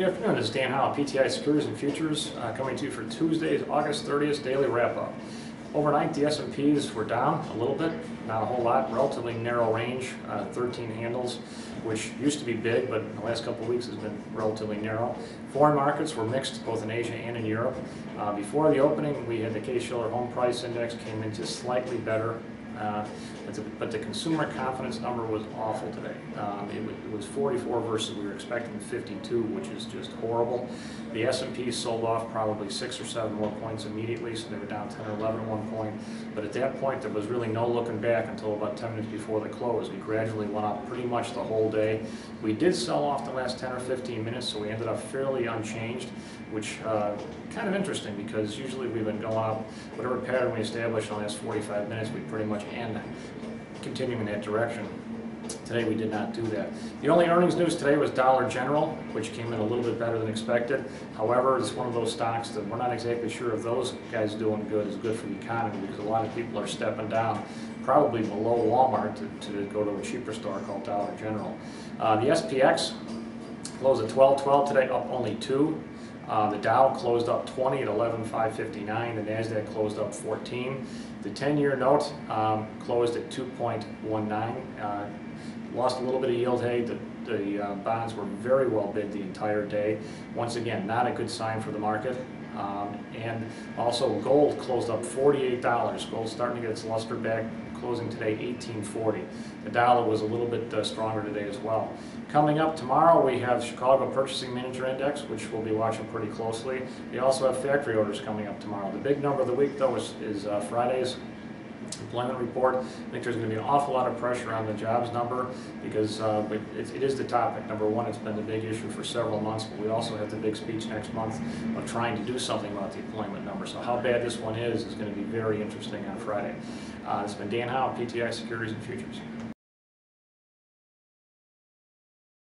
Good afternoon, this is Dan Howe, PTI Securities and Futures, coming to you for Tuesday's August 30th daily wrap-up. Overnight, the S&Ps were down a little bit, not a whole lot, relatively narrow range, 13 handles, which used to be big, but in the last couple of weeks has been relatively narrow. Foreign markets were mixed, both in Asia and in Europe. Before the opening, we had the Case-Shiller Home Price Index came in just slightly better. But the consumer confidence number was awful today. It was 44 versus we were expecting 52, which is just horrible. The S&P sold off probably 6 or 7 more points immediately, so they were down 10 or 11 at one point. But at that point, there was really no looking back until about 10 minutes before the close. We gradually went up pretty much the whole day. We did sell off the last 10 or 15 minutes, so we ended up fairly unchanged, which kind of interesting because usually we've been going up. Whatever pattern we established in the last 45 minutes, we pretty much end continuing in that direction. Today we did not do that. The only earnings news today was Dollar General, which came in a little bit better than expected. However, it's one of those stocks that we're not exactly sure if those guys doing good is good for the economy, because a lot of people are stepping down probably below Walmart to go to a cheaper store called Dollar General. The SPX closed at 12.12 today, up only 2. The Dow closed up 20 at 11,559. The NASDAQ closed up 14. The 10-year note closed at 2.19. Lost a little bit of yield. Hey, the bonds were very well bid the entire day. Once again, not a good sign for the market. And also gold closed up $48. Gold's starting to get its luster back, closing today $18.40. The dollar was a little bit stronger today as well. Coming up tomorrow, we have Chicago Purchasing Manager Index, which we'll be watching pretty closely. We also have factory orders coming up tomorrow. The big number of the week, though, is Friday's employment report. I think there's going to be an awful lot of pressure on the jobs number because it is the topic. Number one, it's been the big issue for several months, but we also have the big speech next month of trying to do something about the employment number. So how bad this one is going to be very interesting on Friday. This has been Dan Howe, PTI Securities and Futures.